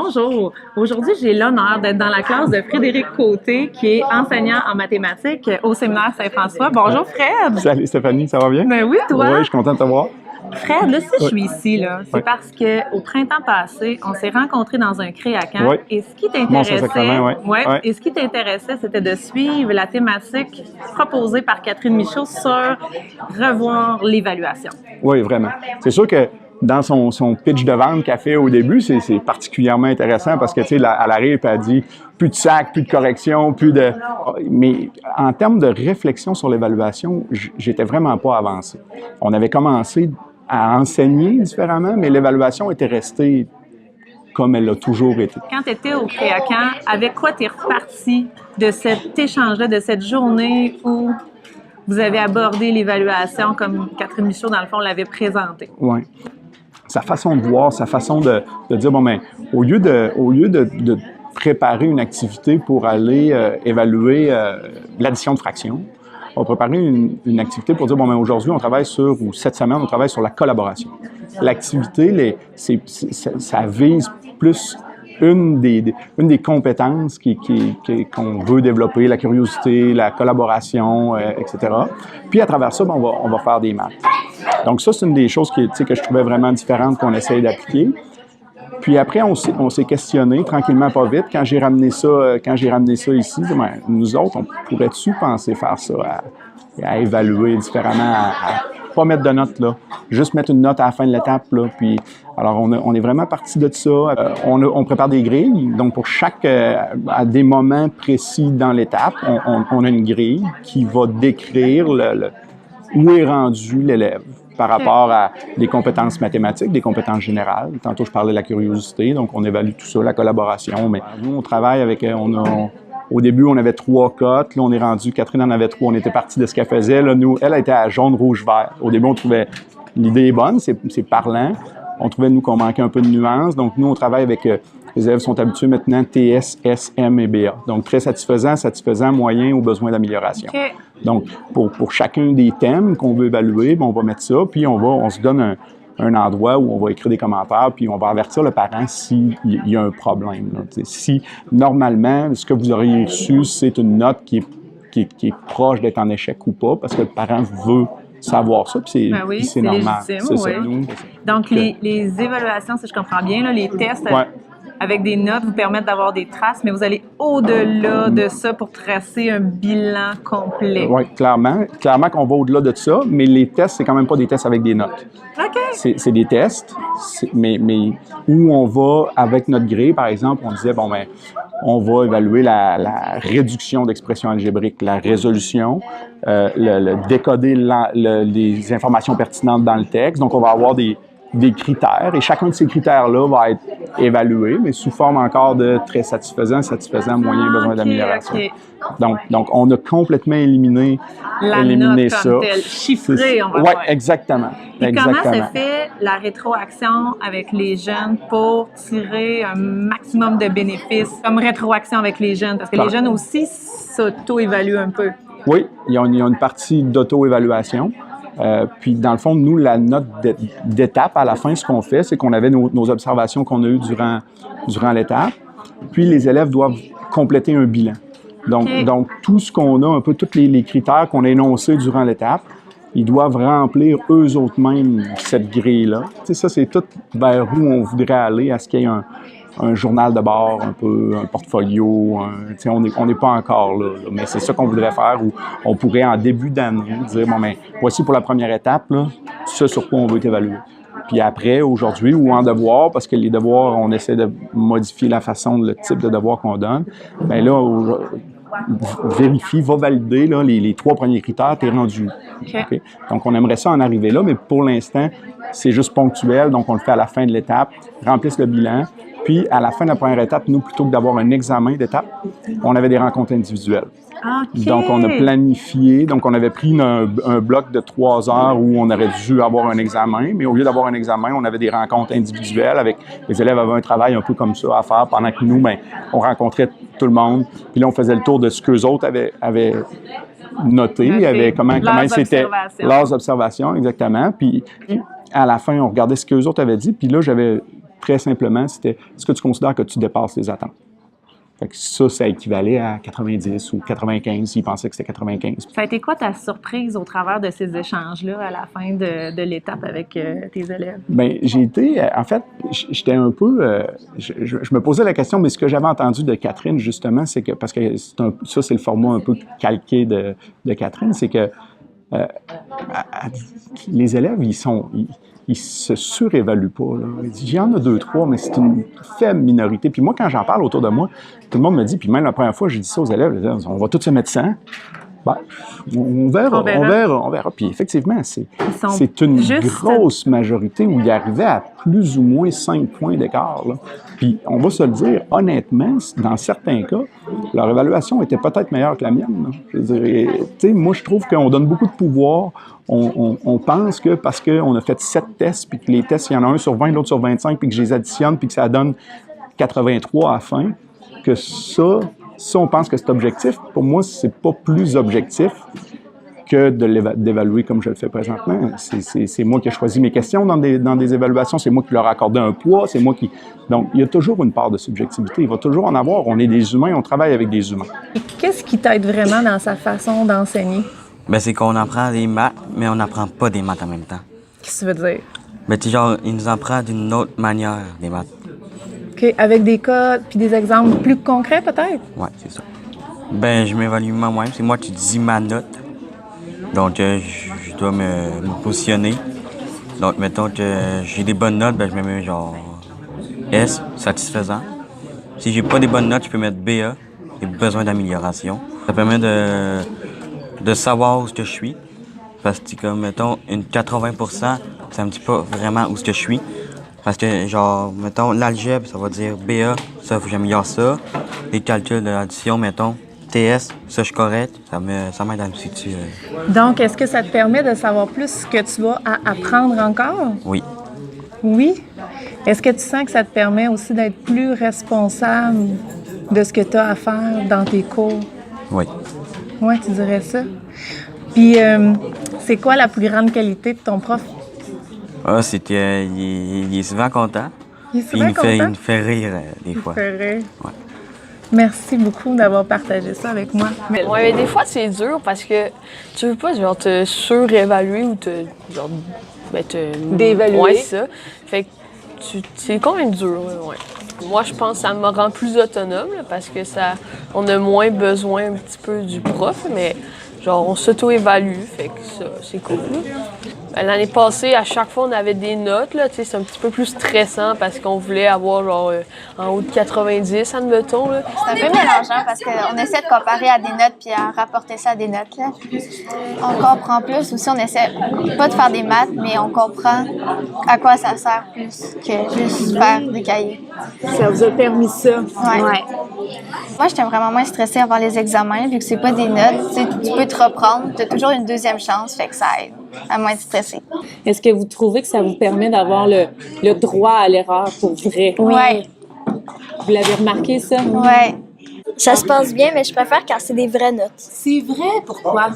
Bonjour. Aujourd'hui, j'ai l'honneur d'être dans la classe de Frédéric Côté, qui est enseignant en mathématiques au séminaire Saint-François. Bonjour Fred. Salut Stéphanie, ça va bien? Ben oui, toi? Oui, je suis content de te voir. Fred, là, si je suis ici, là, c'est parce qu'au printemps passé, on s'est rencontrés dans un créacamp. Oui. Et ce qui t'intéressait, Ouais. et ce qui t'intéressait, c'était de suivre la thématique proposée par Catherine Michaud sur revoir l'évaluation. Oui, vraiment. C'est sûr que dans son pitch de vente qu'elle fait au début, c'est particulièrement intéressant parce que, tu sais, elle arrive et elle dit plus de sac, plus de correction, plus de... Mais en termes de réflexion sur l'évaluation, j'étais vraiment pas avancé. On avait commencé à enseigner différemment, mais l'évaluation était restée comme elle a toujours été. Quand tu étais au créacamp, avec quoi tu es reparti de cet échange-là, de cette journée où vous avez abordé l'évaluation comme Catherine Michaud, dans le fond, l'avait présentée? Oui. Sa façon de voir, sa façon de dire, bon, ben, au lieu de préparer une activité pour aller évaluer l'addition de fractions, on va préparer une activité pour dire, bon, ben, aujourd'hui, on travaille sur, ou cette semaine, on travaille sur la collaboration. L'activité, ça vise plus une des compétences qu'on veut développer, la curiosité, la collaboration, etc. Puis, à travers ça, ben, on va faire des maths. Donc ça, c'est une des choses que je trouvais vraiment différentes qu'on essaye d'appliquer. Puis après, on s'est questionné tranquillement, pas vite. Quand j'ai ramené ça ici, ben, nous autres, on pourrait-tu penser faire ça, à évaluer différemment, à pas mettre de notes là, juste mettre une note à la fin de l'étape là. Puis alors on est vraiment parti de ça. On prépare des grilles. Donc pour chaque à des moments précis dans l'étape, on a une grille qui va décrire où est rendu l'élève par rapport à des compétences mathématiques, des compétences générales. Tantôt, je parlais de la curiosité, donc on évalue tout ça, la collaboration. Mais nous, on travaille avec... au début, on avait 3 cotes. Là, on est rendu... Catherine en avait 3. On était parti de ce qu'elle faisait. Là, nous, elle était à jaune, rouge, vert. Au début, on trouvait... L'idée est bonne, c'est parlant. On trouvait, nous, qu'on manquait un peu de nuances. Donc, nous, on travaille avec... les élèves sont habitués maintenant TS, SM et BA. Donc, très satisfaisant, moyen ou besoin d'amélioration. Okay. Donc, pour chacun des thèmes qu'on veut évaluer, on va mettre ça, puis on se donne un endroit où on va écrire des commentaires, puis on va avertir le parent s'il y a un problème. Là. Si, normalement, ce que vous auriez reçu, c'est une note qui est proche d'être en échec ou pas, parce que le parent veut savoir ça, puis c'est normal. Légitime, ça, oui. Donc, les évaluations, si je comprends bien, là, les tests... Ouais. Avec des notes vous permettent d'avoir des traces, mais vous allez au-delà de ça pour tracer un bilan complet. Oui, clairement. Clairement qu'on va au-delà de ça, mais les tests, c'est quand même pas des tests avec des notes. OK. C'est des tests, mais où on va, avec notre grille, par exemple, on disait, bon, ben, on va évaluer la réduction d'expression algébrique, la résolution, décoder les informations pertinentes dans le texte. Donc, on va avoir des critères, et chacun de ces critères-là va être évalué, mais sous forme encore de très satisfaisant, moyen, besoin d'amélioration. Okay. Donc, on a complètement éliminé note ça. Comme telle, chiffrée, on va dire. Oui, exactement. Comment se fait la rétroaction avec les jeunes pour tirer un maximum de bénéfices comme rétroaction avec les jeunes? Parce que les jeunes aussi s'auto-évaluent un peu. Oui, il y a une partie d'auto-évaluation. Puis, dans le fond, nous, la note d'étape, à la fin, ce qu'on fait, c'est qu'on avait nos observations qu'on a eues durant l'étape. Puis, les élèves doivent compléter un bilan. Donc tout ce qu'on a, un peu tous les critères qu'on a énoncés durant l'étape, ils doivent remplir eux-mêmes cette grille-là. Tu sais, ça, c'est tout vers où on voudrait aller, à ce qu'il y ait un journal de bord, un peu, un portfolio. On n'est pas encore là, mais c'est ça qu'on voudrait faire, où on pourrait, en début d'année, dire, bon, ben, voici pour la première étape, là, ce sur quoi on veut t'évaluer. Puis après, aujourd'hui, ou en devoir, parce que les devoirs, on essaie de modifier la façon, le type de devoir qu'on donne, bien là, vérifie, va valider là, les 3 premiers critères, t'es rendu. Okay? Donc, on aimerait ça en arriver là, mais pour l'instant, c'est juste ponctuel, donc on le fait à la fin de l'étape, remplisse le bilan. Puis, à la fin de la première étape, nous, plutôt que d'avoir un examen d'étape, on avait des rencontres individuelles. Okay. Donc, on a planifié. Donc, on avait pris un bloc de 3 heures où on aurait dû avoir un examen, mais au lieu d'avoir un examen, on avait des rencontres individuelles avec les élèves avaient un travail un peu comme ça à faire pendant que nous, bien, on rencontrait tout le monde. Puis là, on faisait le tour de ce qu'eux autres avaient noté, comment c'était leurs observations, exactement. Puis, à la fin, on regardait ce qu'eux autres avaient dit. Puis là, j'avais très simplement, c'était est-ce que tu considères que tu dépasses les attentes? Fait que ça équivalait à 90 ou 95, s'ils pensaient que c'était 95. Ça a été quoi ta surprise au travers de ces échanges-là à la fin de l'étape avec tes élèves? Bien, j'ai été, en fait, j'étais un peu, je me posais la question, mais ce que j'avais entendu de Catherine, justement, c'est que, parce que ça, c'est le format un peu calqué de Catherine, c'est que les élèves, ils se surévaluent pas. Là. Il y en a 2, 3, mais c'est une faible minorité. Puis moi, quand j'en parle autour de moi, tout le monde me dit, puis même la première fois, j'ai dit ça aux élèves, on va tous se mettre 100. Ben, on verra. Puis effectivement, c'est une grosse majorité où il arrivait à plus ou moins 5 points d'écart. Là. Puis on va se le dire, honnêtement, dans certains cas, leur évaluation était peut-être meilleure que la mienne. Là. Je veux dire, tu sais, moi, je trouve qu'on donne beaucoup de pouvoir. On pense que parce qu'on a fait 7 tests, puis que les tests, il y en a un sur 20, l'autre sur 25, puis que je les additionne, puis que ça donne 83 à la fin, que ça, on pense que c'est objectif. Pour moi, c'est pas plus objectif que d'évaluer comme je le fais présentement. C'est moi qui ai choisi mes questions dans des évaluations, c'est moi qui leur ai accordé un poids, c'est moi qui... Donc, il y a toujours une part de subjectivité. Il va toujours en avoir. On est des humains, on travaille avec des humains. Et qu'est-ce qui t'aide vraiment dans sa façon d'enseigner? Ben, c'est qu'on apprend des maths, mais on n'apprend pas des maths en même temps. Qu'est-ce que tu veux dire? Ben, tu sais, genre, il nous apprend d'une autre manière, des maths. OK. Avec des cas puis des exemples plus concrets, peut-être? Ouais, c'est ça. Ben, je m'évalue moi-même. C'est moi qui dis ma note. Donc, je dois me positionner. Donc, mettons que j'ai des bonnes notes, ben, je me mets genre S, satisfaisant. Si j'ai pas des bonnes notes, je peux mettre BA, j'ai besoin d'amélioration. Ça permet de savoir où je suis. Parce que, comme, mettons, une 80%, ça me dit pas vraiment où je suis. Parce que, genre, mettons, l'algèbre, ça va dire BA, ça, faut que j'améliore ça. Les calculs de l'addition, mettons, TS, ça, je suis correct. Ça m'aide à me situer. Donc, est-ce que ça te permet de savoir plus ce que tu vas apprendre encore? Oui. Oui? Est-ce que tu sens que ça te permet aussi d'être plus responsable de ce que tu as à faire dans tes cours? Oui. Oui, tu dirais ça. Puis, c'est quoi la plus grande qualité de ton prof? Ah, c'était... il est souvent content. Il est souvent content? Il nous fait rire des fois. Il fait rire. Ouais. Merci beaucoup d'avoir partagé ça avec moi. Ouais, mais des fois, c'est dur parce que tu veux pas, genre, te surévaluer ou te Dévaluer. Ouais, c'est ça. Fait que c'est quand même dur, ouais. Moi, je pense que ça me rend plus autonome là, parce que on a moins besoin un petit peu du prof, mais genre, on s'auto-évalue, fait que ça, c'est cool. L'année passée, à chaque fois, on avait des notes, là, c'est un petit peu plus stressant parce qu'on voulait avoir genre en haut de 90, admettons. Là. C'est un peu mélangeant parce qu'on essaie de comparer à des notes puis à rapporter ça à des notes. Là. On comprend plus aussi, on essaie pas de faire des maths, mais on comprend à quoi ça sert plus que juste faire des cahiers. Ça vous a permis ça? Ouais. Moi, j'étais vraiment moins stressée avant les examens, vu que c'est pas des notes. Tu peux te reprendre, tu as toujours une deuxième chance, fait que ça aide à moins être stressé. Est-ce que vous trouvez que ça vous permet d'avoir le droit à l'erreur pour vrai? Oui. Vous l'avez remarqué, ça? Oui. Ça se passe bien, mais je préfère quand c'est des vraies notes. C'est vrai? Pourquoi?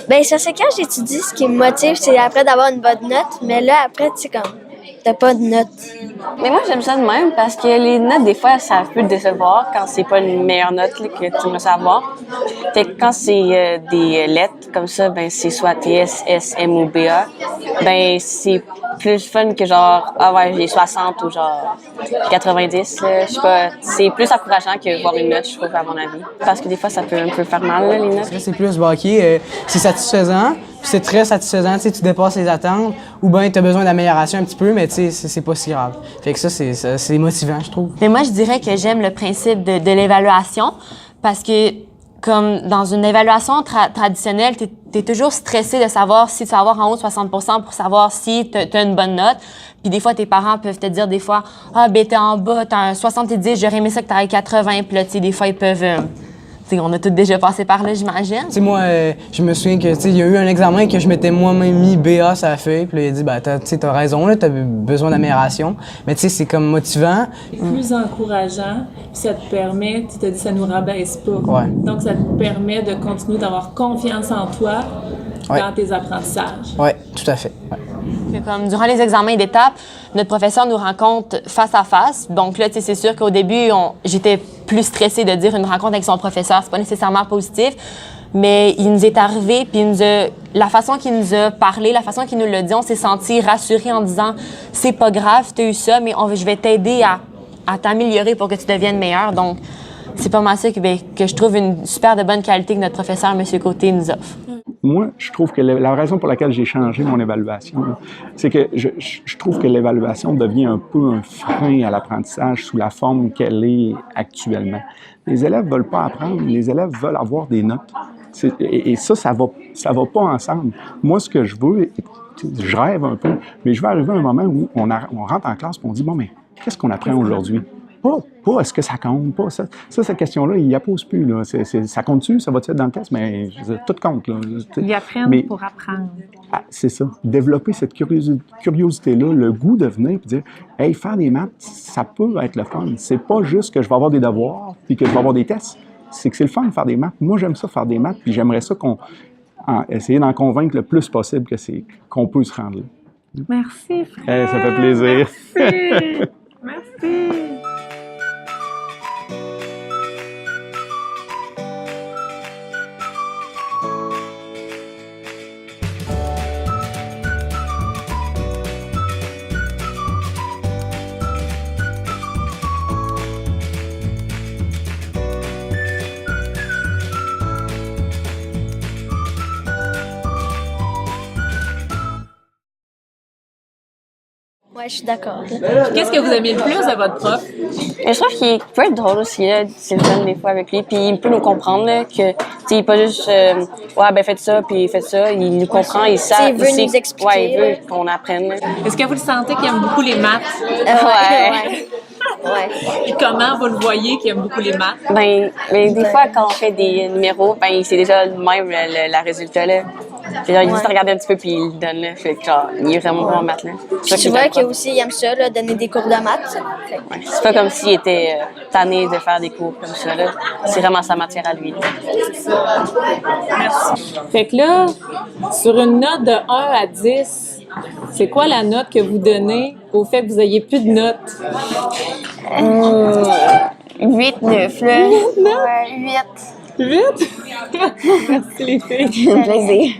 Ben ça, c'est quand j'étudie, ce qui me motive, c'est après d'avoir une bonne note. Mais là, après, tu sais, comme, t'as pas de note. Mais moi, j'aime ça de même parce que les notes, des fois, ça peut décevoir quand c'est pas une meilleure note là, que tu veux savoir. Fait que quand c'est des lettres comme ça, ben c'est soit TS, S, M ou BA, ben c'est plus fun que genre, ah ouais, j'ai 60 ou genre 90. Je sais pas, c'est plus encourageant que voir une note, je trouve, à mon avis. Parce que des fois, ça peut un peu faire mal, là, les notes. C'est plus, bon, OK, c'est satisfaisant, puis c'est très satisfaisant, tu sais, tu dépasses les attentes, ou bien tu as besoin d'amélioration un petit peu, mais tu sais, c'est pas si grave. Fait que ça, c'est motivant, je trouve. Mais moi, je dirais que j'aime le principe de l'évaluation parce que, comme dans une évaluation traditionnelle, t'es toujours stressé de savoir si tu vas avoir en haut de 60 pour savoir si t'as une bonne note. Puis des fois, tes parents peuvent te dire des fois, « Ah, ben t'es en bas, t'as un 70, j'aurais aimé ça que t'aies 80. » Puis là, tu sais, des fois, ils peuvent... tu sais, on a tous déjà passé par là, j'imagine. Tu sais, moi, je me souviens que, tu sais, il y a eu un examen que je m'étais moi-même mis BA sur la feuille, puis là, il a dit, ben, t'as raison, là, t'as besoin d'amélioration. Mais tu sais, c'est comme motivant. Plus encourageant, puis ça te permet, tu t'as dit, ça nous rabaisse pas. Ouais. Donc, ça te permet de continuer d'avoir confiance en toi dans tes apprentissages. Oui, tout à fait. Ouais. Comme durant les examens d'étape, notre professeur nous rencontre face à face. Donc là, tu sais, c'est sûr qu'au début, j'étais plus stressée de dire une rencontre avec son professeur. C'est pas nécessairement positif. Mais il nous est arrivé, puis la façon qu'il nous a parlé, la façon qu'il nous l'a dit, on s'est senti rassurés en disant « C'est pas grave, tu as eu ça, mais je vais t'aider à t'améliorer pour que tu deviennes meilleur. » Donc, c'est pas mal ça que je trouve une super de bonne qualité que notre professeur, M. Côté, nous offre. Moi, je trouve que la raison pour laquelle j'ai changé mon évaluation, c'est que je trouve que l'évaluation devient un peu un frein à l'apprentissage sous la forme qu'elle est actuellement. Les élèves veulent pas apprendre, les élèves veulent avoir des notes. Et ça va pas ensemble. Moi, ce que je veux, je rêve un peu, mais je vais arriver à un moment où on rentre en classe et on dit, bon, mais qu'est-ce qu'on apprend aujourd'hui? Pas est-ce que ça compte, pas ça. Cette question-là, il ne la pose plus. Là. Ça compte-tu? Ça va-tu être dans le test? Mais tout compte. Là. Ils apprennent pour apprendre. Ah, c'est ça. Développer cette curiosité-là, le goût de venir et dire « Hey, faire des maths, ça peut être le fun. C'est pas juste que je vais avoir des devoirs puis que je vais avoir des tests. C'est que c'est le fun de faire des maths. Moi, j'aime ça faire des maths puis j'aimerais ça essayer d'en convaincre le plus possible qu'on peut se rendre là. » Merci, Fred. Ça fait plaisir. Merci. Merci. Ouais, je suis d'accord. Qu'est-ce que vous aimez le plus de votre prof? Je trouve qu'il peut être drôle aussi, là. C'est le fun des fois avec lui. Puis il peut nous comprendre, là, que, tu sais, il n'est pas juste, ouais, ben faites ça, puis faites ça. Il nous comprend, il sait. Il veut nous expliquer. Ouais, il veut qu'on apprenne. Là. Est-ce que vous le sentez qu'il aime beaucoup les maths? Ouais. Ouais. Et comment vous le voyez qu'il aime beaucoup les maths? Ben, des fois, quand on fait des numéros, ben, c'est déjà le même, le résultat, là. Puis genre, il juste regarder un petit peu, puis il le donne, là. Fait que, genre, il est vraiment bon en maths, là. Tu vois qu'il aussi, il aime ça, là, donner des cours de maths. Ouais. C'est pas comme s'il était tanné de faire des cours comme ça, là. C'est vraiment sa matière à lui, là. Merci. Fait que là, sur une note de 1 à 10, c'est quoi la note que vous donnez au fait que vous n'ayez plus de notes? 8, 9, là. Ouais, 8. 8? Merci les filles. Plaisir.